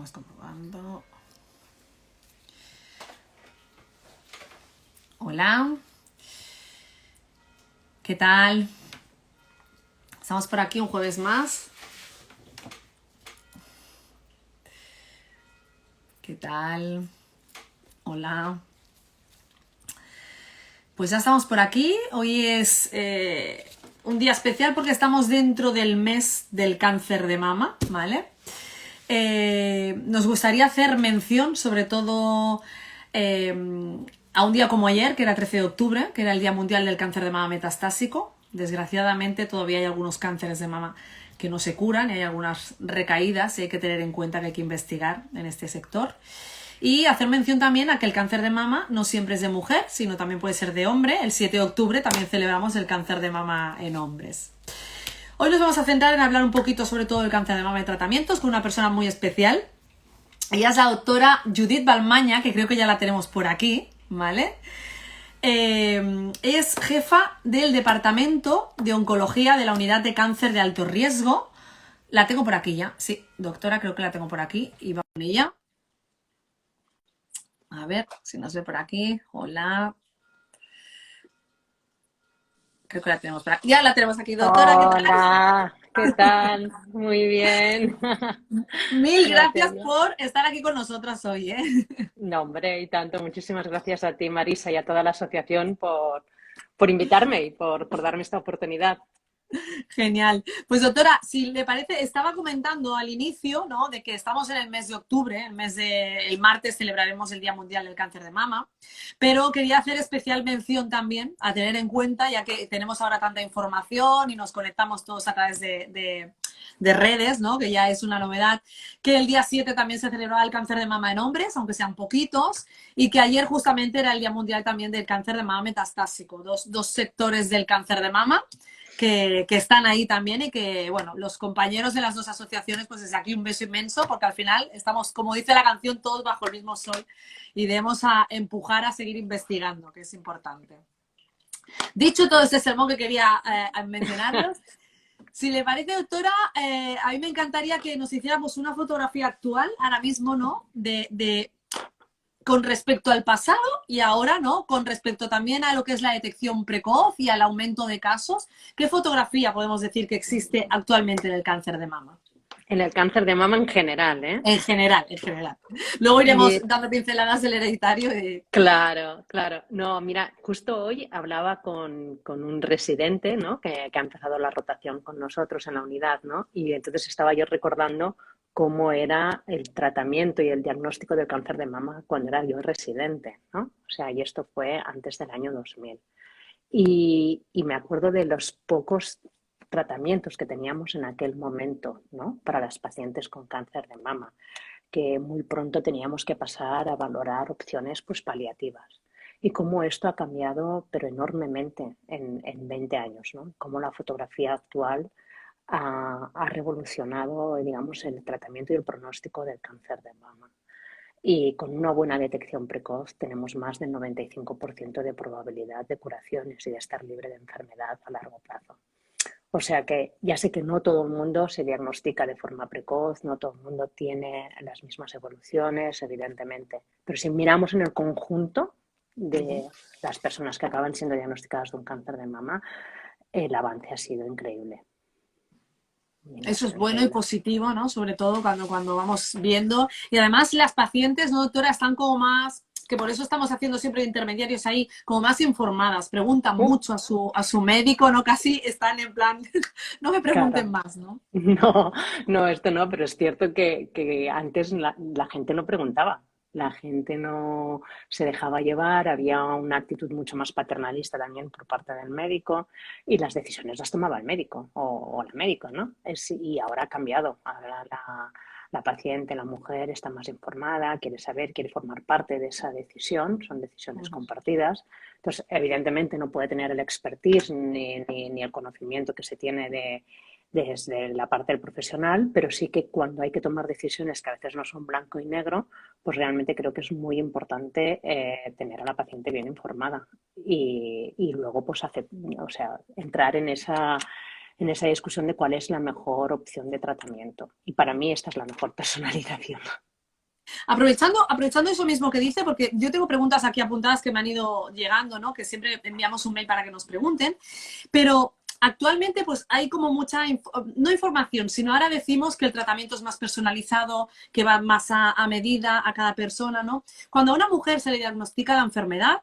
Vamos comprobando. Hola. ¿Qué tal? Estamos por aquí un jueves más. ¿Qué tal? Hola. Pues ya estamos por aquí. Hoy es un día especial porque estamos dentro del mes del cáncer de mama, ¿vale? Nos gustaría hacer mención, sobre todo, a un día como ayer, que era 13 de octubre, que era el Día Mundial del Cáncer de Mama Metastásico. Desgraciadamente todavía hay algunos cánceres de mama que no se curan y hay algunas recaídas y hay que tener en cuenta que hay que investigar en este sector. Y hacer mención también a que el cáncer de mama no siempre es de mujer, sino también puede ser de hombre. El 7 de octubre también celebramos el cáncer de mama en hombres. Hoy nos vamos a centrar en hablar un poquito sobre todo del cáncer de mama y tratamientos con una persona muy especial. Ella es la doctora Judith Balmaña, que creo que ya la tenemos por aquí, ¿vale? Es jefa del Departamento de Oncología de la Unidad de Cáncer de Alto Riesgo. La tengo por aquí ya. Sí, doctora, creo que la tengo por aquí. Y vamos con ella. A ver si nos ve por aquí. Hola. Creo que la tenemos por aquí. Ya la tenemos aquí, doctora. ¿Qué tal? Hola, ¿qué tal? Muy bien. Mil Gracias. gracias por estar aquí con nosotras hoy, ¿eh? No, hombre, y tanto. Muchísimas gracias a ti, Marisa, y a toda la asociación por invitarme y por darme esta oportunidad. Genial. Pues doctora, si le parece, estaba comentando al inicio, ¿no? De que estamos en el mes de octubre, el martes celebraremos el Día Mundial del Cáncer de Mama, pero quería hacer especial mención también a tener en cuenta, ya que tenemos ahora tanta información y nos conectamos todos a través de redes, ¿no? Que ya es una novedad, que el día 7 también se celebraba el cáncer de mama en hombres, aunque sean poquitos, y que ayer justamente era el Día Mundial también del cáncer de mama metastásico, dos sectores del cáncer de mama que están ahí también y que, bueno, los compañeros de las dos asociaciones, pues desde aquí un beso inmenso, porque al final estamos, como dice la canción, todos bajo el mismo sol y debemos a empujar a seguir investigando, que es importante. Dicho todo este sermón que quería mencionarlos, si le parece, doctora, a mí me encantaría que nos hiciéramos una fotografía actual, ahora mismo, ¿no? Con respecto al pasado y ahora, ¿no? Con respecto también a lo que es la detección precoz y al aumento de casos. ¿Qué fotografía podemos decir que existe actualmente en el cáncer de mama? En el cáncer de mama en general, ¿eh? En general, en general. Luego iremos Y dando pinceladas del hereditario. claro, claro. No, mira, justo hoy hablaba con un residente, ¿no? Que ha empezado la rotación con nosotros en la unidad, ¿no? Y entonces estaba yo recordando cómo era el tratamiento y el diagnóstico del cáncer de mama cuando era yo residente, ¿no? O sea, y esto fue antes del año 2000. Y me acuerdo de los pocos tratamientos que teníamos en aquel momento, ¿no? Para las pacientes con cáncer de mama, que muy pronto teníamos que pasar a valorar opciones pues, paliativas. Y cómo esto ha cambiado, pero enormemente en 20 años, ¿no? Cómo la fotografía actual ha revolucionado, digamos, el tratamiento y el pronóstico del cáncer de mama. Y con una buena detección precoz tenemos más del 95% de probabilidad de curaciones y de estar libre de enfermedad a largo plazo. O sea que ya sé que no todo el mundo se diagnostica de forma precoz, no todo el mundo tiene las mismas evoluciones, evidentemente. Pero si miramos en el conjunto de las personas que acaban siendo diagnosticadas de un cáncer de mama, el avance ha sido increíble. Ha Eso es sido bueno y increíble. positivo, ¿no? Sobre todo cuando vamos viendo. Y además las pacientes, ¿no, doctora? Están como más, que por eso estamos haciendo siempre intermediarios ahí, como más informadas, preguntan Uh, mucho a su médico, ¿no? Casi están en plan, no me pregunten claro. más, ¿no? No, no, esto no, pero es cierto que antes la gente no preguntaba, la gente no se dejaba llevar, había una actitud mucho más paternalista también por parte del médico y las decisiones las tomaba el médico o la médico, ¿no? Y ahora ha cambiado, ahora la paciente, la mujer está más informada, quiere saber, quiere formar parte de esa decisión, son decisiones compartidas. Entonces, evidentemente no puede tener el expertise ni el conocimiento que se tiene desde la parte del profesional, pero sí que cuando hay que tomar decisiones que a veces no son blanco y negro, pues realmente creo que es muy importante tener a la paciente bien informada y luego pues o sea, entrar en esa discusión de cuál es la mejor opción de tratamiento. Y para mí esta es la mejor personalización. Aprovechando eso mismo que dice, porque yo tengo preguntas aquí apuntadas que me han ido llegando, ¿no? Que siempre enviamos un mail para que nos pregunten, pero actualmente pues hay como mucha, no información, sino ahora decimos que el tratamiento es más personalizado, que va más a medida a cada persona, ¿no? Cuando a una mujer se le diagnostica la enfermedad,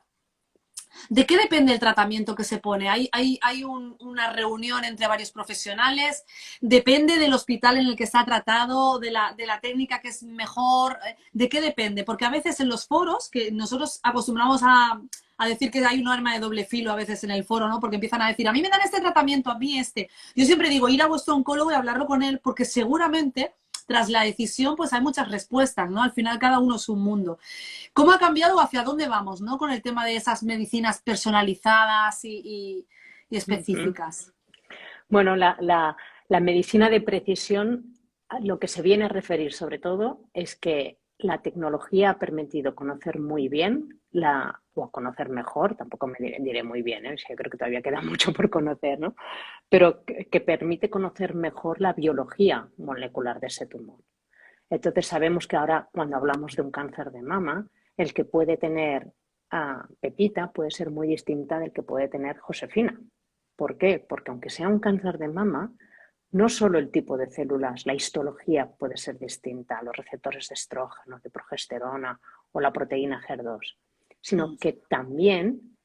¿de qué depende el tratamiento que se pone? ¿Hay una reunión entre varios profesionales? ¿Depende del hospital en el que está tratado, de la técnica que es mejor? ¿De qué depende? Porque a veces en los foros, que nosotros acostumbramos a decir que hay un arma de doble filo a veces en el foro, ¿no? Porque empiezan a decir, a mí me dan este tratamiento, a mí este. Yo siempre digo, ir a vuestro oncólogo y hablarlo con él, porque seguramente tras la decisión pues hay muchas respuestas, ¿no? Al final cada uno es un mundo. ¿Cómo ha cambiado o hacia dónde vamos, ¿no? Con el tema de esas medicinas personalizadas y Ujú. específicas. Bueno, la medicina de precisión, lo que se viene a referir sobre todo es que la tecnología ha permitido conocer muy bien o conocer mejor, tampoco me diré muy bien, ¿eh? O sea, yo creo que todavía queda mucho por conocer, ¿no? Pero que permite conocer mejor la biología molecular de ese tumor. Entonces sabemos que ahora cuando hablamos de un cáncer de mama, el que puede tener Pepita puede ser muy distinta del que puede tener Josefina. ¿Por qué? Porque aunque sea un cáncer de mama, no solo el tipo de células, la histología puede ser distinta, los receptores de estrógeno, de progesterona o la proteína HER2, sino que también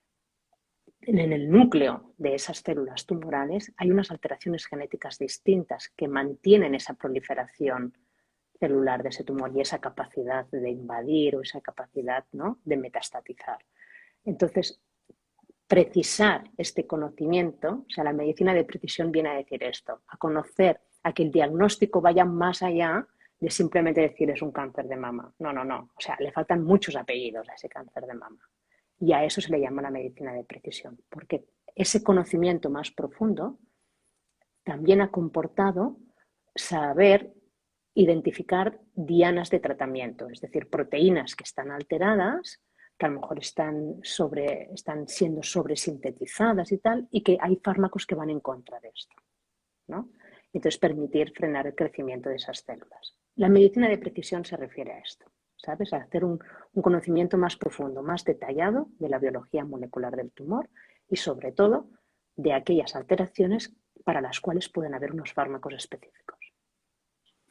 en el núcleo de esas células tumorales hay unas alteraciones genéticas distintas que mantienen esa proliferación celular de ese tumor y esa capacidad de invadir o esa capacidad, ¿no?, de metastatizar. Entonces, precisar este conocimiento, o sea, la medicina de precisión viene a decir esto, a conocer, a que el diagnóstico vaya más allá de simplemente decir es un cáncer de mama. No, no, no. O sea, le faltan muchos apellidos a ese cáncer de mama. Y a eso se le llama la medicina de precisión, porque ese conocimiento más profundo también ha comportado saber identificar dianas de tratamiento, es decir, proteínas que están alteradas, que a lo mejor están siendo sobresintetizadas y tal, y que hay fármacos que van en contra de esto, ¿no? Entonces, permitir frenar el crecimiento de esas células. La medicina de precisión se refiere a esto, ¿sabes? A hacer un conocimiento más profundo, más detallado de la biología molecular del tumor y, sobre todo, de aquellas alteraciones para las cuales pueden haber unos fármacos específicos.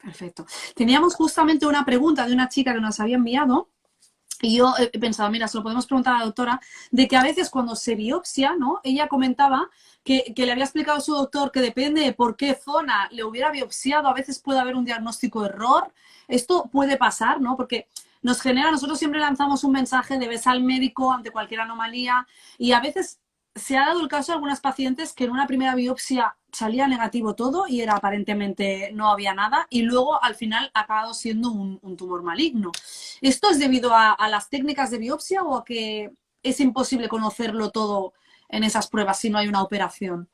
Perfecto. Teníamos justamente una pregunta de una chica que nos había enviado. Y yo he pensado, mira, se lo podemos preguntar a la doctora, de que a veces cuando se biopsia, ¿no? Ella comentaba que le había explicado a su doctor que depende de por qué zona le hubiera biopsiado, a veces puede haber un diagnóstico error. Esto puede pasar, ¿no? Porque nosotros siempre lanzamos un mensaje de ves al médico ante cualquier anomalía y a veces se ha dado el caso de algunas pacientes que en una primera biopsia salía negativo todo y era aparentemente no había nada y luego al final ha acabado siendo un tumor maligno. ¿Esto es debido a las técnicas de biopsia o a que es imposible conocerlo todo en esas pruebas si no hay una operación?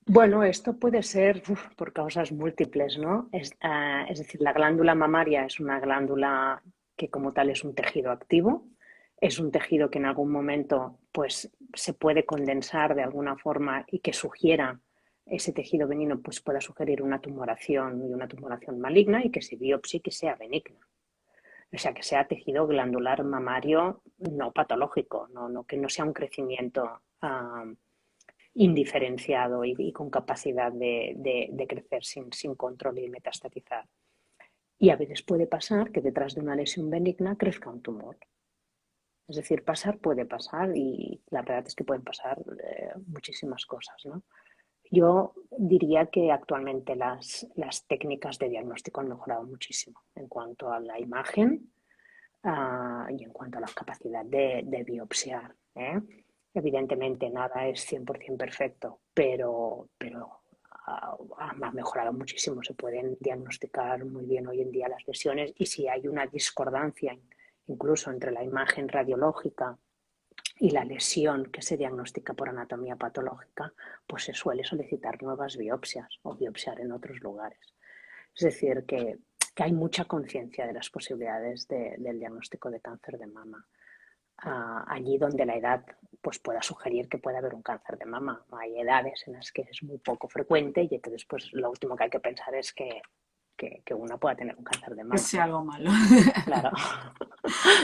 Bueno, esto puede ser por causas múltiples, ¿no? Es decir, la glándula mamaria es una glándula que como tal es un tejido activo, es un tejido que en algún momento pues, se puede condensar de alguna forma y que sugiera ese tejido benigno, pues pueda sugerir una tumoración y una tumoración maligna y que se biopsie que sea benigna. O sea, que sea tejido glandular mamario no patológico, que no sea un crecimiento indiferenciado y con capacidad de crecer sin control y metastatizar. Y a veces puede pasar que detrás de una lesión benigna crezca un tumor. Es decir, pasar puede pasar y la verdad es que pueden pasar muchísimas cosas, ¿no? Yo diría que actualmente las técnicas de diagnóstico han mejorado muchísimo en cuanto a la imagen y en cuanto a la capacidad de biopsiar, ¿eh? Evidentemente nada es 100% perfecto, pero ha mejorado muchísimo. Se pueden diagnosticar muy bien hoy en día las lesiones y si hay una discordancia incluso entre la imagen radiológica y la lesión que se diagnostica por anatomía patológica, pues se suele solicitar nuevas biopsias o biopsiar en otros lugares. Es decir, que hay mucha conciencia de las posibilidades del diagnóstico de cáncer de mama. Allí donde la edad pues, pueda sugerir que puede haber un cáncer de mama. Hay edades en las que es muy poco frecuente y entonces pues, lo último que hay que pensar es que que una pueda tener un cáncer de Que mama. sea algo malo. Claro.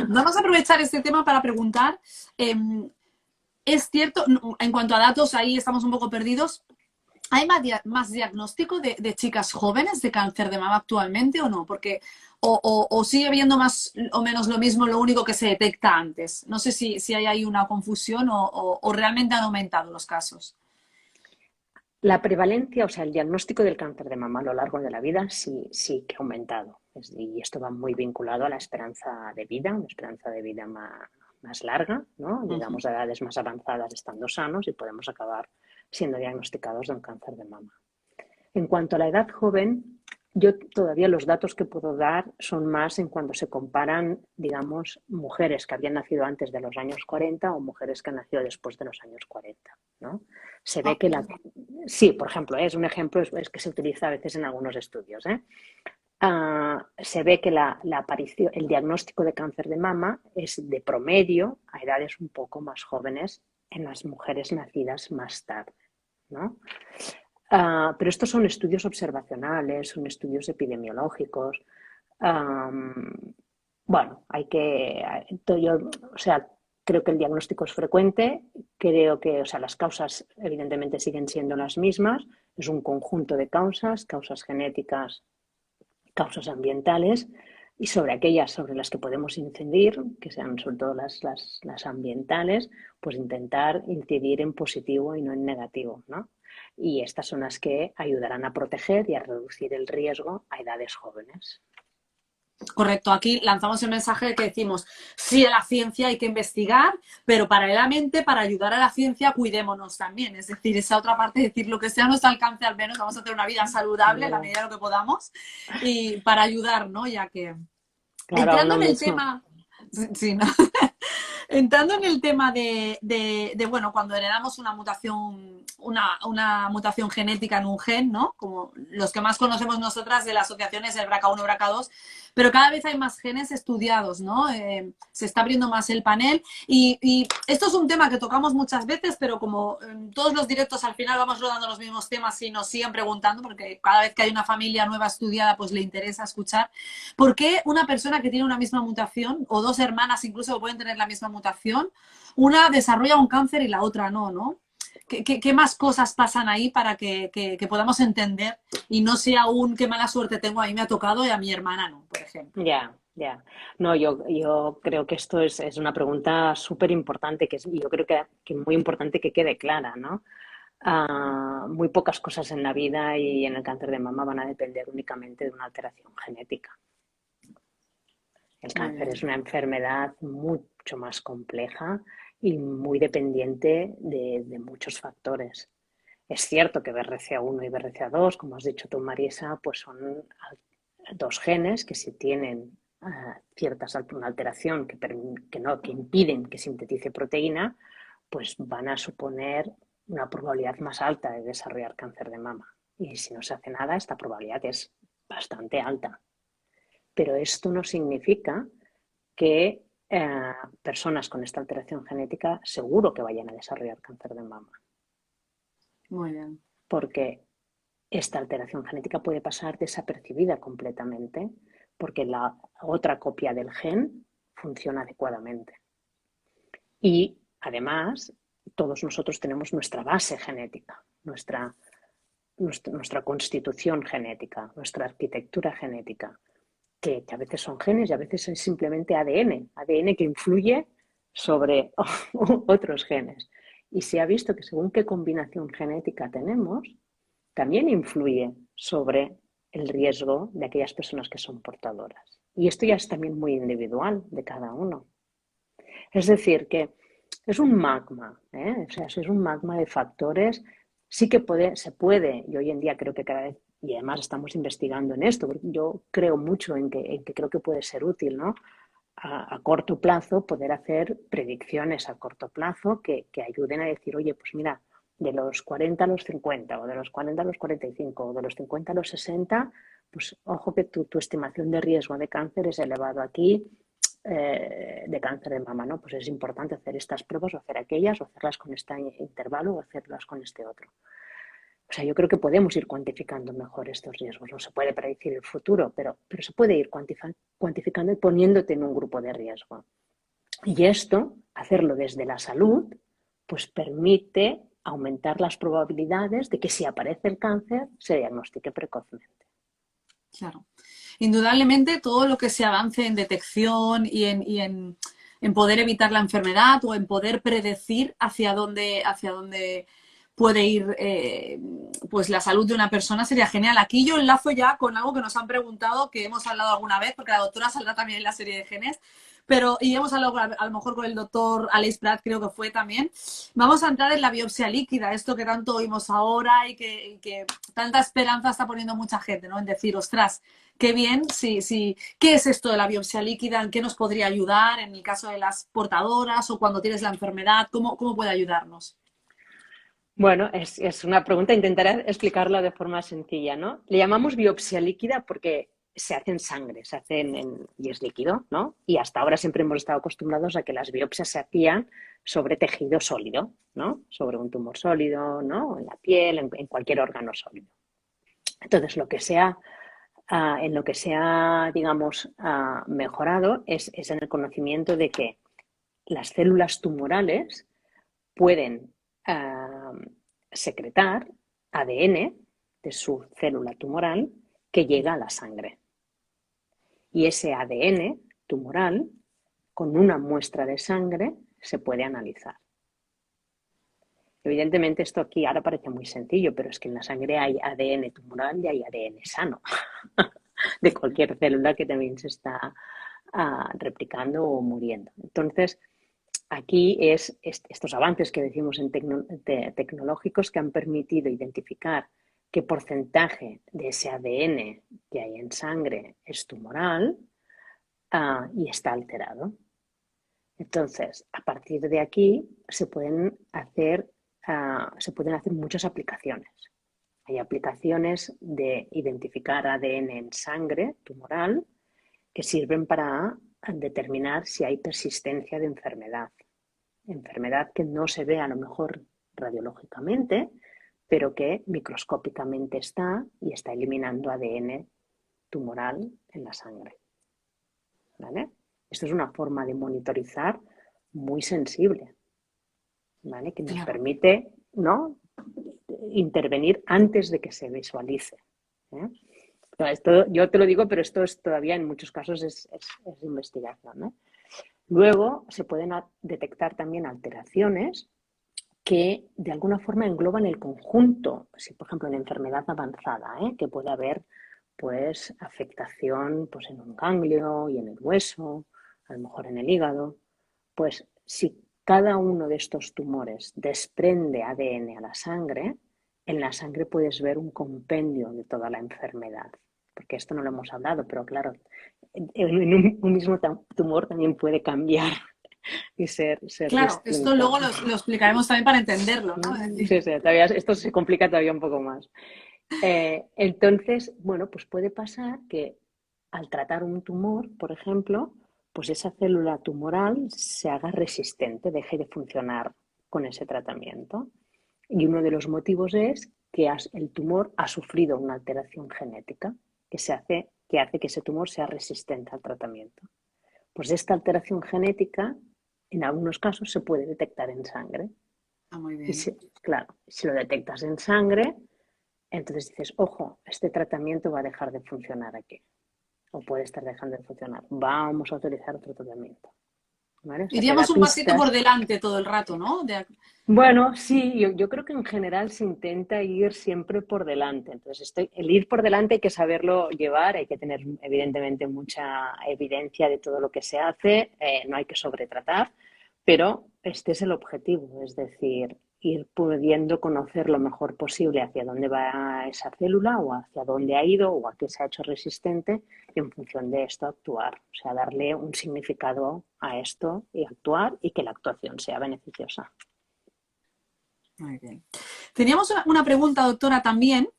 Vamos a aprovechar este tema para preguntar, es cierto, en cuanto a datos, ahí estamos un poco perdidos. ¿Hay más diagnóstico de chicas jóvenes de cáncer de mama actualmente o no? Porque o sigue habiendo más o menos lo mismo, lo único que se detecta antes. No sé si hay ahí una confusión o realmente han aumentado los casos. La prevalencia, o sea, el diagnóstico del cáncer de mama a lo largo de la vida sí que ha aumentado. Y esto va muy vinculado a la esperanza de vida, una esperanza de vida más larga, ¿no? Digamos, a edades más avanzadas estando sanos y podemos acabar siendo diagnosticados de un cáncer de mama. En cuanto a la edad joven, yo todavía los datos que puedo dar son más en cuando se comparan, digamos, mujeres que habían nacido antes de los años 40 o mujeres que han nacido después de los años 40, ¿no? Se ve que sí, por ejemplo, es un ejemplo es que se utiliza a veces en algunos estudios, ¿eh? Se ve que la aparición, el diagnóstico de cáncer de mama es de promedio a edades un poco más jóvenes en las mujeres nacidas más tarde, ¿no? Pero estos son estudios observacionales, son estudios epidemiológicos. Bueno, o sea, creo que el diagnóstico es frecuente, creo que, o sea, las causas evidentemente siguen siendo las mismas, es un conjunto de causas, causas genéticas, causas ambientales, y sobre aquellas sobre las que podemos incidir, que sean sobre todo las ambientales, pues intentar incidir en positivo y no en negativo, ¿no? Y estas son las que ayudarán a proteger y a reducir el riesgo a edades jóvenes. Correcto, aquí lanzamos el mensaje de que decimos, sí, a la ciencia hay que investigar, pero paralelamente, para ayudar a la ciencia, cuidémonos también. Es decir, esa otra parte, decir lo que sea a nuestro alcance, al menos vamos a tener una vida saludable en la medida de lo que podamos, y para ayudar, ¿no? Ya que, Claro, entrando uno en el mismo. tema, sí, ¿no? Entrando en el tema bueno, cuando heredamos una mutación genética en un gen, ¿no? Como los que más conocemos nosotras de las asociaciones, el BRCA1, BRCA2, pero cada vez hay más genes estudiados, ¿no? Se está abriendo más el panel y esto es un tema que tocamos muchas veces, pero como en todos los directos al final vamos rodando los mismos temas y nos siguen preguntando, porque cada vez que hay una familia nueva estudiada, pues le interesa escuchar, ¿por qué una persona que tiene una misma mutación, o dos hermanas incluso que pueden tener la misma mutación, una desarrolla un cáncer y la otra no, ¿no? ¿Qué más cosas pasan ahí para que podamos entender y no sea un qué mala suerte tengo, a mí me ha tocado y a mi hermana no, por ejemplo? Ya. No, yo creo que esto es una pregunta súper importante, y yo creo que muy importante que quede clara, ¿no? Muy pocas cosas en la vida y en el cáncer de mama van a depender únicamente de una alteración genética. El Muy cáncer bien. es una enfermedad mucho más compleja y muy dependiente de muchos factores. Es cierto que BRCA1 y BRCA2, como has dicho tú, Marisa, pues son dos genes que si tienen una alteración que impiden que sintetice proteína, pues van a suponer una probabilidad más alta de desarrollar cáncer de mama. Y si no se hace nada, esta probabilidad es bastante alta. Pero esto no significa que personas con esta alteración genética seguro que vayan a desarrollar cáncer de mama, Muy bien. porque esta alteración genética puede pasar desapercibida completamente, porque la otra copia del gen funciona adecuadamente. Y además, todos nosotros tenemos nuestra base genética, nuestra constitución genética, nuestra arquitectura genética, que a veces son genes y a veces es simplemente ADN que influye sobre otros genes. Y se ha visto que según qué combinación genética tenemos, también influye sobre el riesgo de aquellas personas que son portadoras. Y esto ya es también muy individual de cada uno. Es decir, que es un magma, ¿eh? O sea, es un magma de factores. Sí que se puede, y hoy en día creo que cada vez, y además estamos investigando en esto, porque yo creo mucho en que creo que puede ser útil, ¿no? A corto plazo, poder hacer predicciones a corto plazo que ayuden a decir, oye, pues mira, de los 40 a los 50, o de los 40 a los 45, o de los 50 a los 60, pues ojo que tu estimación de riesgo de cáncer es elevado aquí, de cáncer de mama, ¿no? Pues es importante hacer estas pruebas o hacer aquellas, o hacerlas con este intervalo o hacerlas con este otro. O sea, yo creo que podemos ir cuantificando mejor estos riesgos. No se puede predecir el futuro, pero se puede ir cuantificando y poniéndote en un grupo de riesgo. Y esto, hacerlo desde la salud, pues permite aumentar las probabilidades de que si aparece el cáncer se diagnostique precozmente. Claro. Indudablemente todo lo que se avance en detección en poder evitar la enfermedad o en poder predecir hacia dónde puede ir pues la salud de una persona sería genial. Aquí yo enlazo ya con algo que nos han preguntado, que hemos hablado alguna vez, porque la doctora saldrá también en la serie de genes, pero y hemos hablado a lo mejor con el doctor Alex Prat, creo que fue también. Vamos a entrar en la biopsia líquida, esto que tanto oímos ahora y que tanta esperanza está poniendo mucha gente, ¿no? En decir, ostras, qué bien, ¿qué es esto de la biopsia líquida? ¿En qué nos podría ayudar en el caso de las portadoras o cuando tienes la enfermedad? ¿Cómo puede ayudarnos? Bueno, es una pregunta, intentaré explicarla de forma sencilla, ¿no? Le llamamos biopsia líquida porque se hace en sangre, y es líquido, ¿no? Y hasta ahora siempre hemos estado acostumbrados a que las biopsias se hacían sobre tejido sólido, ¿no? Sobre un tumor sólido, ¿no? En la piel, en cualquier órgano sólido. Entonces, en lo que se ha, digamos, mejorado es en el conocimiento de que las células tumorales pueden secretar ADN de su célula tumoral que llega a la sangre. Y ese ADN tumoral, con una muestra de sangre, se puede analizar. Evidentemente esto aquí ahora parece muy sencillo, pero es que en la sangre hay ADN tumoral y hay ADN sano de cualquier célula que también se está replicando o muriendo. Entonces, aquí estos avances que decimos tecnológicos que han permitido identificar qué porcentaje de ese ADN que hay en sangre es tumoral y está alterado. Entonces, a partir de aquí se pueden hacer muchas aplicaciones. Hay aplicaciones de identificar ADN en sangre tumoral que sirven para determinar si hay persistencia de enfermedad. Enfermedad que no se ve a lo mejor radiológicamente, pero que microscópicamente está y está eliminando ADN tumoral en la sangre. ¿Vale? Esto es una forma de monitorizar muy sensible, ¿vale? Que nos permite, ¿no?, intervenir antes de que se visualice. Esto, yo te lo digo, pero esto es todavía en muchos casos es investigación, ¿no? Luego se pueden detectar también alteraciones que de alguna forma engloban el conjunto, si por ejemplo en enfermedad avanzada, que puede haber pues afectación pues en un ganglio y en el hueso, a lo mejor en el hígado, pues si cada uno de estos tumores desprende ADN a la sangre, en la sangre puedes ver un compendio de toda la enfermedad, porque esto no lo hemos hablado, pero claro, en un mismo tumor también puede cambiar y ser Claro, distinto. esto luego lo explicaremos también para entenderlo, ¿no? Sí, todavía, esto se complica todavía un poco más. Entonces, bueno, pues puede pasar que al tratar un tumor, por ejemplo, pues esa célula tumoral se haga resistente, deje de funcionar con ese tratamiento. Y uno de los motivos es que el tumor ha sufrido una alteración genética que hace que ese tumor sea resistente al tratamiento. Pues esta alteración genética, en algunos casos, se puede detectar en sangre. Muy bien. Y claro, si lo detectas en sangre, entonces dices, ojo, este tratamiento va a dejar de funcionar aquí. O puede estar dejando de funcionar. Vamos a utilizar otro tratamiento. ¿Vale? O sea, Iríamos un pasito por delante todo el rato, ¿no? Bueno, sí, yo creo que en general se intenta ir siempre por delante. Entonces, el ir por delante hay que saberlo llevar, hay que tener evidentemente mucha evidencia de todo lo que se hace, no hay que sobretratar, pero este es el objetivo, es decir, ir pudiendo conocer lo mejor posible hacia dónde va esa célula o hacia dónde ha ido o a qué se ha hecho resistente y en función de esto actuar, o sea, darle un significado a esto y actuar y que la actuación sea beneficiosa. Muy bien. Teníamos una pregunta, doctora, también.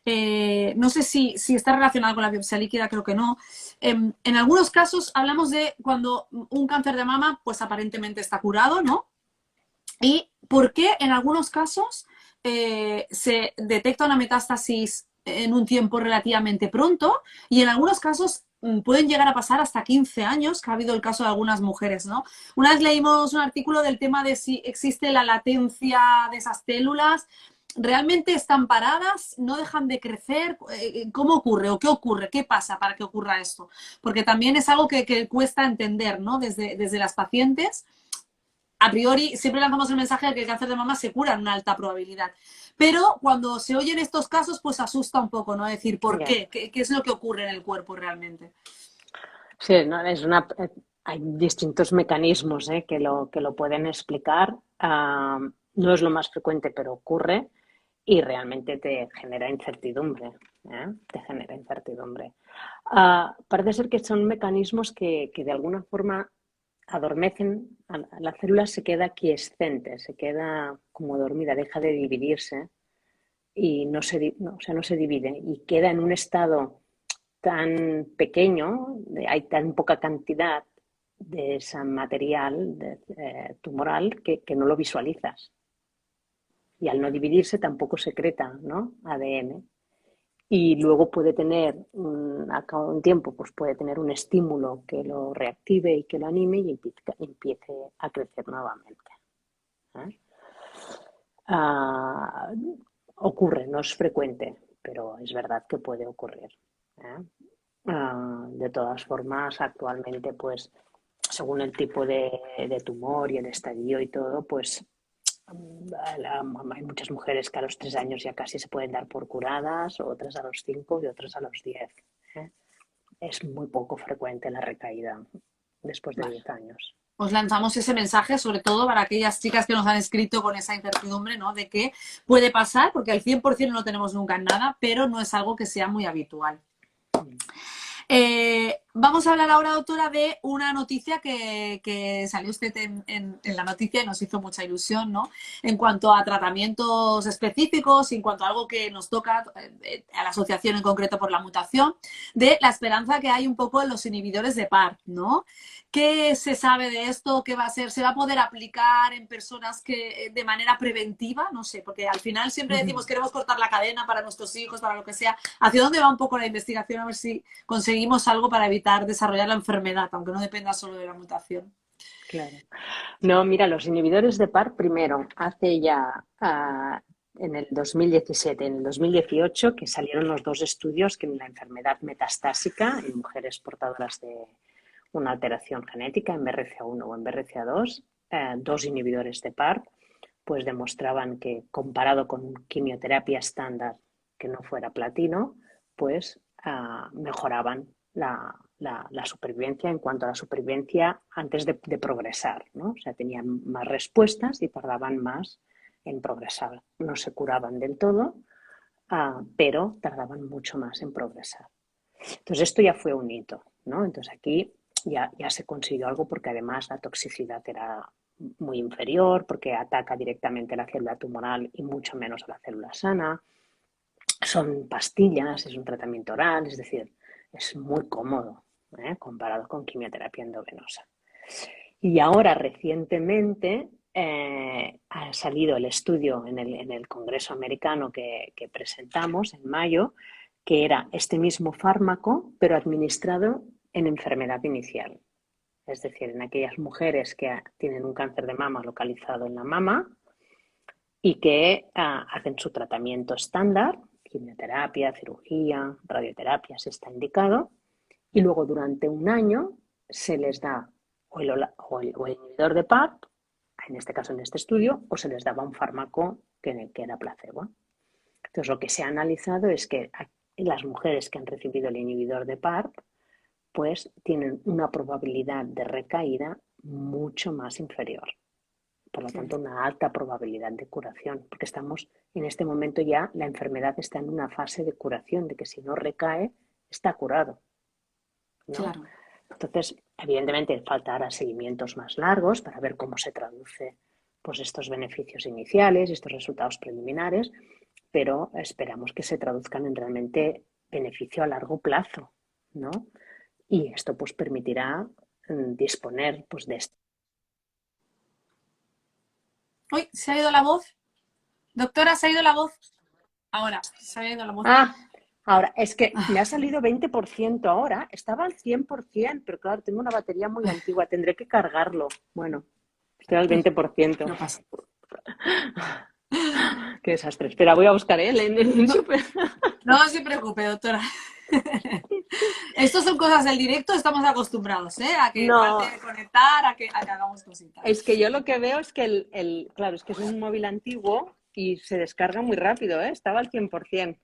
No sé si está relacionada con la biopsia líquida, creo que no. En algunos casos hablamos de cuando un cáncer de mama, pues aparentemente está curado, ¿no? ¿Y por qué en algunos casos se detecta una metástasis en un tiempo relativamente pronto y en algunos casos pueden llegar a pasar hasta 15 años, que ha habido el caso de algunas mujeres, ¿no? Una vez leímos un artículo del tema de si existe la latencia de esas células, realmente están paradas, no dejan de crecer. ¿Cómo ocurre o qué ocurre? ¿Qué pasa para que ocurra esto? Porque también es algo que cuesta entender, ¿no? Desde las pacientes. A priori, siempre lanzamos el mensaje de que el cáncer de mama se cura en una alta probabilidad. Pero cuando se oyen estos casos, pues asusta un poco, ¿no? Decir, ¿por Ya. qué? ¿Qué es lo que ocurre en el cuerpo realmente? Sí, no, hay distintos mecanismos que lo pueden explicar. No es lo más frecuente, pero ocurre y realmente te genera incertidumbre. Te genera incertidumbre. Parece ser que son mecanismos que de alguna forma adormecen, la célula se queda quiescente, se queda como dormida, deja de dividirse y o sea, no se divide y queda en un estado tan pequeño, hay tan poca cantidad de ese material tumoral que no lo visualizas. Y al no dividirse tampoco secreta, ¿no? ADN. Y luego puede tener, a cabo de un tiempo, pues puede tener un estímulo que lo reactive y que lo anime y empiece a crecer nuevamente. ¿Eh? Ah, ocurre, no es frecuente, pero es verdad que puede ocurrir. ¿Eh? De todas formas, actualmente, pues, según el tipo de tumor y el estadio y todo, pues hay muchas mujeres que a los 3 años ya casi se pueden dar por curadas, otras a los 5 y otras a los 10. ¿Eh? Es muy poco frecuente la recaída después de Vale. 10 años. Os lanzamos ese mensaje, sobre todo para aquellas chicas que nos han escrito con esa incertidumbre, ¿no? De que puede pasar, porque al 100% no lo tenemos nunca en nada, pero no es algo que sea muy habitual. Vamos a hablar ahora, doctora, de una noticia que salió usted en la noticia y nos hizo mucha ilusión, ¿no? En cuanto a tratamientos específicos, en cuanto a algo que nos toca a la asociación en concreto por la mutación, de la esperanza que hay un poco en los inhibidores de PARP, ¿no? ¿Qué se sabe de esto? ¿Qué va a ser? ¿Se va a poder aplicar en personas que de manera preventiva? No sé, porque al final siempre decimos queremos cortar la cadena para nuestros hijos, para lo que sea. ¿Hacia dónde va un poco la investigación? A ver si conseguimos algo para evitar desarrollar la enfermedad, aunque no dependa solo de la mutación. Claro. No, mira, los inhibidores de PARP primero, hace ya en el 2017, en el 2018, que salieron los dos estudios que en la enfermedad metastásica en mujeres portadoras de una alteración genética en BRCA1 o en BRCA2, dos inhibidores de PARP, pues demostraban que comparado con quimioterapia estándar que no fuera platino, pues mejoraban la supervivencia en cuanto a la supervivencia antes de progresar, ¿no? O sea, tenían más respuestas y tardaban más en progresar. No se curaban del todo, pero tardaban mucho más en progresar. Entonces, esto ya fue un hito, ¿no? Entonces, aquí ya se consiguió algo porque además la toxicidad era muy inferior, porque ataca directamente a la célula tumoral y mucho menos a la célula sana. Son pastillas, es un tratamiento oral, es decir, es muy cómodo comparado con quimioterapia endovenosa. Y ahora recientemente ha salido el estudio en el Congreso americano que presentamos en mayo, que era este mismo fármaco, pero administrado en enfermedad inicial. Es decir, en aquellas mujeres que tienen un cáncer de mama localizado en la mama y que hacen su tratamiento estándar, quimioterapia, cirugía, radioterapia, si está indicado, y luego durante un año se les da o el inhibidor de PARP, en este caso en este estudio, o se les daba un fármaco que era placebo. Entonces lo que se ha analizado es que las mujeres que han recibido el inhibidor de PARP pues tienen una probabilidad de recaída mucho más inferior. Por lo tanto, una alta probabilidad de curación, porque estamos en este momento ya, la enfermedad está en una fase de curación, de que si no recae, está curado, ¿no? Claro. Entonces, evidentemente, faltará seguimientos más largos para ver cómo se traduce pues, estos beneficios iniciales, estos resultados preliminares, pero esperamos que se traduzcan en realmente beneficio a largo plazo, ¿no? Y esto pues permitirá disponer pues, de Uy, ¿se ha ido la voz? Doctora, se ha ido la voz. Ahora, se ha ido la voz. Ah, ahora, es que me ha salido 20% ahora. Estaba al 100%, pero claro, tengo una batería muy antigua. Tendré que cargarlo. Bueno, estoy al 20%. No pasa. Qué desastre. Espera, voy a buscar el No, súper. no se preocupe, doctora. Estos son cosas del directo, estamos acostumbrados, ¿eh? A que No, falte conectar, a que hagamos cositas. es que yo lo que veo es que claro, es que es un móvil antiguo y se descarga muy rápido, ¿eh? Estaba al 100%.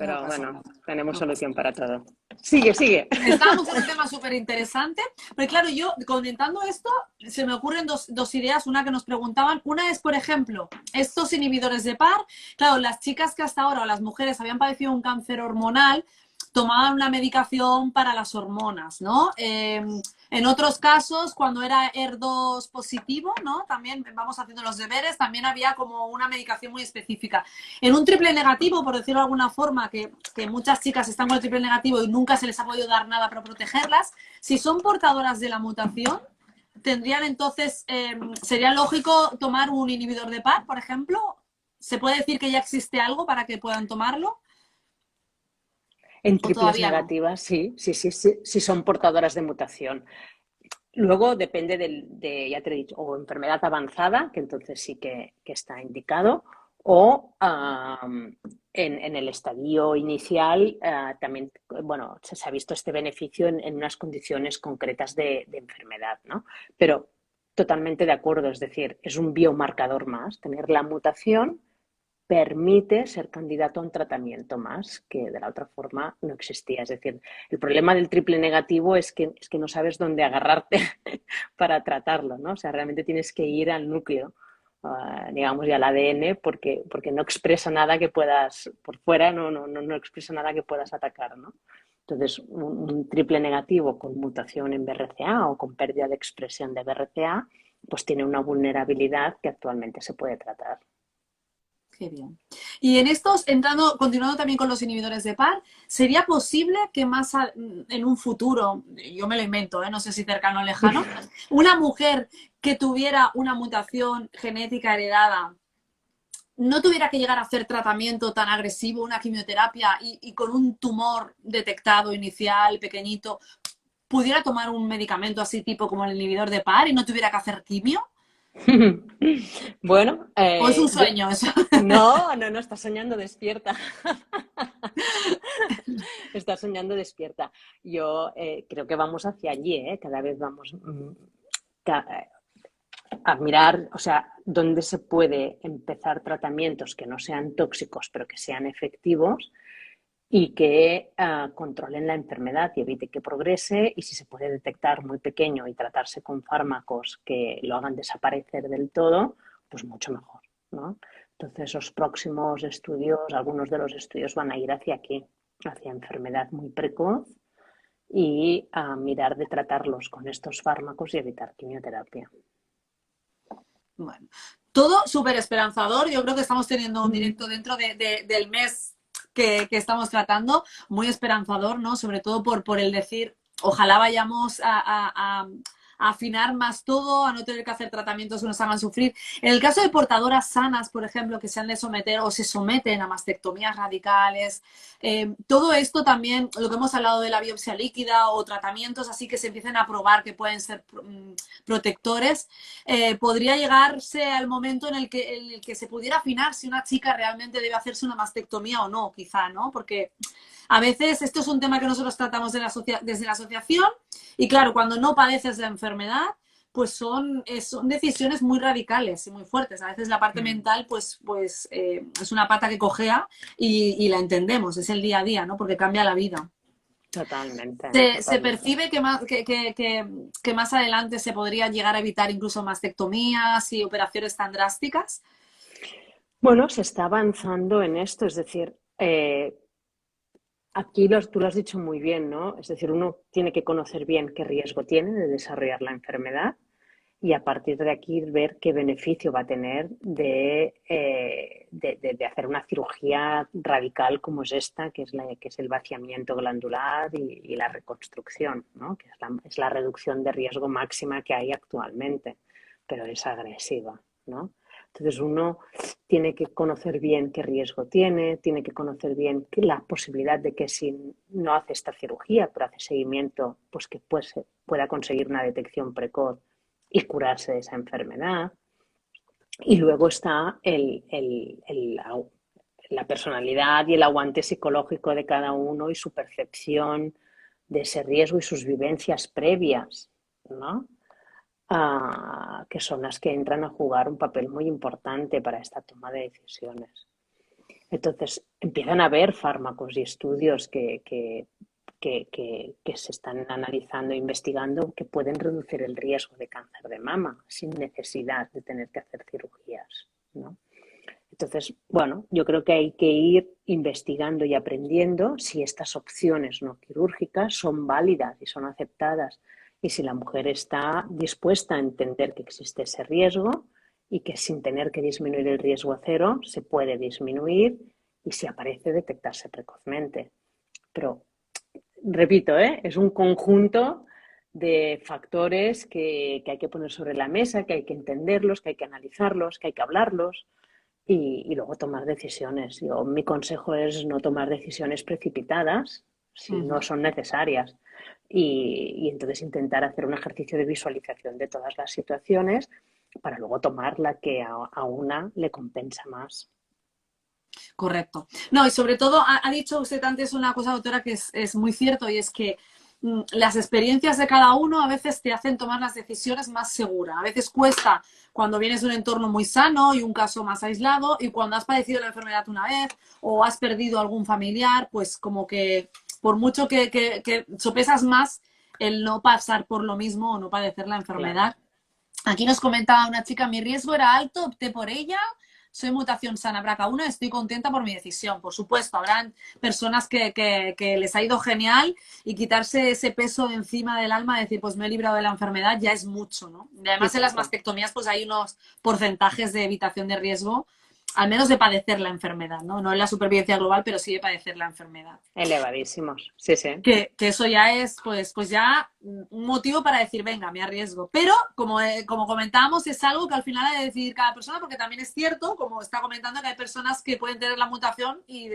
No Pero pasa bueno, nada. tenemos No pasa solución nada. para todo. Sigue, sigue. Estábamos en un tema súper interesante, pero claro, yo comentando esto, se me ocurren dos ideas, una que nos preguntaban, una es, por ejemplo, estos inhibidores de par, claro, las chicas que hasta ahora o las mujeres habían padecido un cáncer hormonal, tomaban una medicación para las hormonas, ¿no? En otros casos, cuando era ER2 positivo, ¿no? También vamos haciendo los deberes, también había como una medicación muy específica. En un triple negativo, por decirlo de alguna forma, que muchas chicas están con el triple negativo y nunca se les ha podido dar nada para protegerlas, si son portadoras de la mutación, tendrían entonces, sería lógico tomar un inhibidor de par, por ejemplo. ¿Se puede decir que ya existe algo para que puedan tomarlo? En ¿O triples todavía no? negativas, sí, sí, sí, sí, sí son portadoras de mutación. Luego depende ya te he dicho, o enfermedad avanzada, que entonces sí que está indicado, o en el estadio inicial también, bueno, se ha visto este beneficio en unas condiciones concretas de enfermedad, ¿no? Pero totalmente de acuerdo, es decir, es un biomarcador más, tener la mutación permite ser candidato a un tratamiento más que de la otra forma no existía. Es decir, el problema del triple negativo es que no sabes dónde agarrarte para tratarlo, ¿no? O sea, realmente tienes que ir al núcleo, digamos, y al ADN porque no expresa nada que puedas, por fuera no expresa nada que puedas atacar, ¿no? Entonces, un triple negativo con mutación en BRCA o con pérdida de expresión de BRCA, pues tiene una vulnerabilidad que actualmente se puede tratar. Qué bien. Y en estos, continuando también con los inhibidores de par, ¿sería posible que en un futuro, yo me lo invento, no sé si cercano o lejano, una mujer que tuviera una mutación genética heredada no tuviera que llegar a hacer tratamiento tan agresivo, una quimioterapia y con un tumor detectado inicial, pequeñito, pudiera tomar un medicamento así tipo como el inhibidor de par y no tuviera que hacer quimio? Bueno, ¿O es un sueño eso? no, estás soñando despierta. Estás soñando despierta. Yo creo que vamos hacia allí, ¿eh? Cada vez vamos a mirar, o sea, dónde se puede empezar tratamientos que no sean tóxicos, pero que sean efectivos y que controlen la enfermedad y evite que progrese, y si se puede detectar muy pequeño y tratarse con fármacos que lo hagan desaparecer del todo, pues mucho mejor, ¿no? Entonces, los próximos estudios, algunos de los estudios van a ir hacia aquí, hacia enfermedad muy precoz y a mirar de tratarlos con estos fármacos y evitar quimioterapia. Bueno, todo súper esperanzador. Yo creo que estamos teniendo un directo dentro del mes que estamos tratando, muy esperanzador, ¿no? Sobre todo por el decir, ojalá vayamos a afinar más todo, a no tener que hacer tratamientos que nos hagan sufrir. En el caso de portadoras sanas, por ejemplo, que se han de someter o se someten a mastectomías radicales, todo esto también, lo que hemos hablado de la biopsia líquida o tratamientos así que se empiecen a probar que pueden ser protectores, podría llegarse al momento en el que se pudiera afinar si una chica realmente debe hacerse una mastectomía o no, quizá, ¿no? Porque a veces esto es un tema que nosotros tratamos desde la asociación y claro, cuando no padeces la enfermedad, pues son decisiones muy radicales y muy fuertes. A veces la parte mental es una pata que cojea y la entendemos, es el día a día, ¿no? Porque cambia la vida. Totalmente, Se totalmente. percibe que más adelante se podría llegar a evitar incluso mastectomías y operaciones tan drásticas. Bueno, se está avanzando en esto, es decir, aquí tú lo has dicho muy bien, ¿no? Es decir, uno tiene que conocer bien qué riesgo tiene de desarrollar la enfermedad y a partir de aquí ver qué beneficio va a tener de hacer una cirugía radical como es esta, que es el vaciamiento glandular y la reconstrucción, ¿no? Que es la reducción de riesgo máxima que hay actualmente, pero es agresiva, ¿no? Entonces uno tiene que conocer bien qué riesgo tiene que conocer bien la posibilidad de que si no hace esta cirugía, pero hace seguimiento, pues que pueda conseguir una detección precoz y curarse de esa enfermedad. Y luego está la personalidad y el aguante psicológico de cada uno y su percepción de ese riesgo y sus vivencias previas, ¿no? Que son las que entran a jugar un papel muy importante para esta toma de decisiones. Entonces, empiezan a haber fármacos y estudios que se están analizando e investigando que pueden reducir el riesgo de cáncer de mama sin necesidad de tener que hacer cirugías, ¿no? Entonces, bueno, yo creo que hay que ir investigando y aprendiendo si estas opciones no quirúrgicas son válidas y son aceptadas y si la mujer está dispuesta a entender que existe ese riesgo y que sin tener que disminuir el riesgo a cero se puede disminuir y si aparece detectarse precozmente. Pero, repito, es un conjunto de factores que hay que poner sobre la mesa, que hay que entenderlos, que hay que analizarlos, que hay que hablarlos y luego tomar decisiones. Mi consejo es no tomar decisiones precipitadas si no son necesarias y entonces intentar hacer un ejercicio de visualización de todas las situaciones para luego tomar la que a una le compensa más. Correcto. No, y sobre todo ha dicho usted antes una cosa, doctora, que es muy cierto y es que las experiencias de cada uno a veces te hacen tomar las decisiones más seguras. A veces cuesta cuando vienes de un entorno muy sano y un caso más aislado y cuando has padecido la enfermedad una vez o has perdido algún familiar, pues como que por mucho que sopesas más el no pasar por lo mismo o no padecer la Claro. enfermedad. Aquí nos comentaba una chica, mi riesgo era alto, opté por ella, soy mutación sana BRCA1, estoy contenta por mi decisión. Por supuesto, habrán personas que les ha ido genial y quitarse ese peso de encima del alma, decir, pues me he librado de la enfermedad, ya es mucho, ¿no? Y Y además en las tanto. mastectomías pues hay unos porcentajes de evitación de riesgo, al menos de padecer la enfermedad, ¿no? No en la supervivencia global, pero sí de padecer la enfermedad. Elevadísimos. Sí, sí. Que eso ya es, pues ya un motivo para decir, venga, me arriesgo. Pero, como comentábamos, es algo que al final ha de decidir cada persona, porque también es cierto, como está comentando, que hay personas que pueden tener la mutación y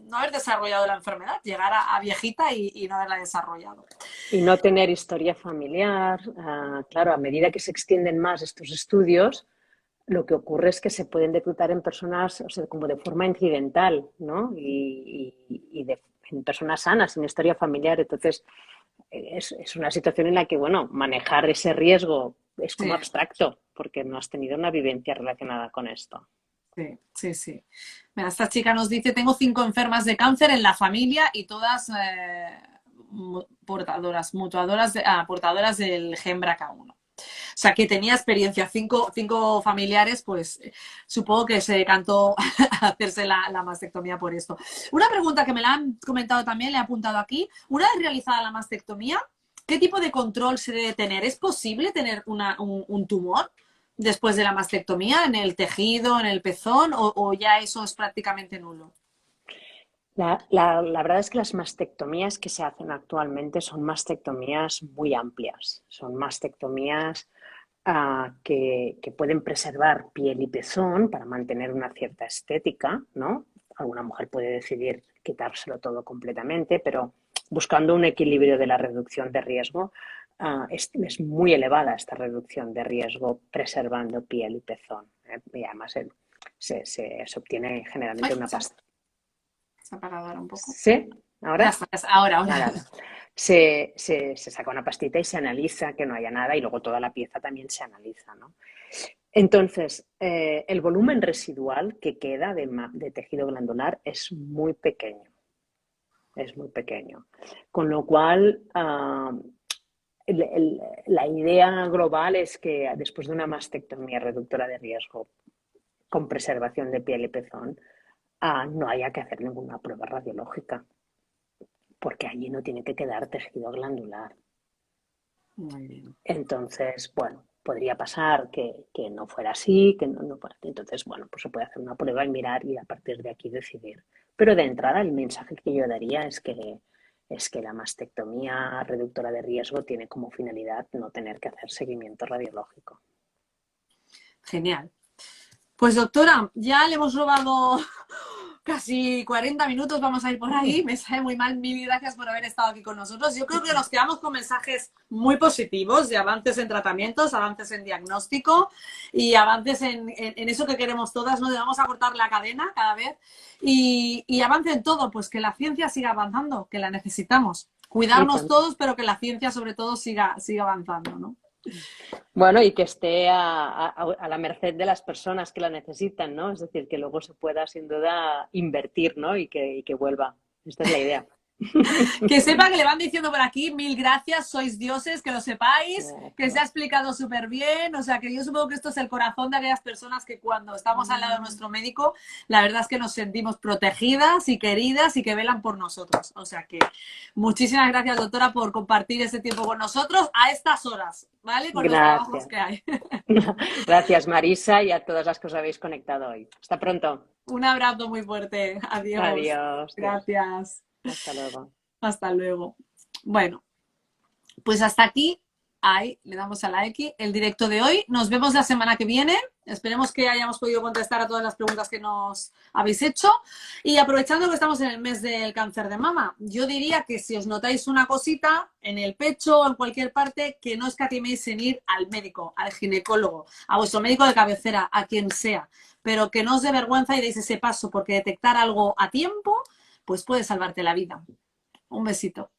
no haber desarrollado la enfermedad, llegar a viejita y no haberla desarrollado. Y no tener historia familiar. Claro, a medida que se extienden más estos estudios, lo que ocurre es que se pueden detectar en personas, o sea, como de forma incidental, ¿no? En personas sanas, sin historia familiar. Entonces, es una situación en la que, bueno, manejar ese riesgo es Sí, como abstracto, porque no has tenido una vivencia relacionada con esto. sí, sí, sí. Mira, esta chica nos dice, tengo 5 enfermas de cáncer en la familia y todas portadoras del gen BRCA1. O sea, que tenía experiencia, cinco familiares, pues supongo que se decantó a hacerse la mastectomía por esto. Una pregunta que me la han comentado también, le he apuntado aquí. Una vez realizada la mastectomía, ¿qué tipo de control se debe tener? ¿Es posible tener un tumor después de la mastectomía en el tejido, en el pezón, o ya eso es prácticamente nulo? La verdad es que las mastectomías que se hacen actualmente son mastectomías muy amplias, son mastectomías que pueden preservar piel y pezón para mantener una cierta estética, ¿no? Alguna mujer puede decidir quitárselo todo completamente, pero buscando un equilibrio de la reducción de riesgo, es muy elevada esta reducción de riesgo preservando piel y pezón. Y además se obtiene Ay, generalmente una pasta. se ha apagado ahora un poco. ¿Sí? Ya ¿Ahora? está, ahora. Vale, ahora. Se saca una pastita y se analiza que no haya nada y luego toda la pieza también se analiza, ¿no? Entonces, el volumen residual que queda de tejido glandular es muy pequeño, es muy pequeño. Con lo cual, la idea global es que después de una mastectomía reductora de riesgo con preservación de piel y pezón, no haya que hacer ninguna prueba radiológica, porque allí no tiene que quedar tejido glandular. Muy bien. Entonces, bueno, podría pasar que no fuera así, que no fuera así. Entonces, bueno, pues se puede hacer una prueba y mirar y a partir de aquí decidir. Pero de entrada el mensaje que yo daría es que la mastectomía reductora de riesgo tiene como finalidad no tener que hacer seguimiento radiológico. Genial. Pues doctora, ya le hemos robado casi 40 minutos, vamos a ir por ahí. Me sabe muy mal, mil gracias por haber estado aquí con nosotros. Yo creo que nos quedamos con mensajes muy positivos de avances en tratamientos, avances en diagnóstico y avances en eso que queremos todas, ¿no? De vamos a cortar la cadena cada vez y avance en todo, pues que la ciencia siga avanzando, que la necesitamos. Y Cuidarnos tanto. todos, pero que la ciencia sobre todo siga avanzando, ¿no? Bueno, y que esté a la merced de las personas que la necesitan, ¿no? Es decir, que luego se pueda sin duda invertir, ¿no? Y que vuelva. Esta es la idea. Que sepa que le van diciendo por aquí, mil gracias, sois dioses, que lo sepáis, que se ha Gracias. explicado súper bien, o sea que yo supongo que esto es el corazón de aquellas personas que cuando estamos al lado de nuestro médico, la verdad es que nos sentimos protegidas y queridas y que velan por nosotros. O sea que muchísimas gracias, doctora, por compartir ese tiempo con nosotros a estas horas, ¿vale? Con los trabajos Gracias. que hay. Gracias, Marisa, y a todas las que os habéis conectado hoy. Hasta pronto. Un abrazo muy fuerte. Adiós. Adiós. Dios. Gracias. Hasta luego. Hasta luego. Bueno. Pues hasta aquí, ahí le damos a la X, el directo de hoy. Nos vemos la semana que viene. Esperemos que hayamos podido contestar a todas las preguntas que nos habéis hecho. Y aprovechando que estamos en el mes del cáncer de mama, yo diría que si os notáis una cosita en el pecho o en cualquier parte, que no escatiméis en ir al médico, al ginecólogo, a vuestro médico de cabecera, a quien sea, pero que no os dé vergüenza y deis ese paso, porque detectar algo a tiempo, pues puede salvarte la vida. Un besito.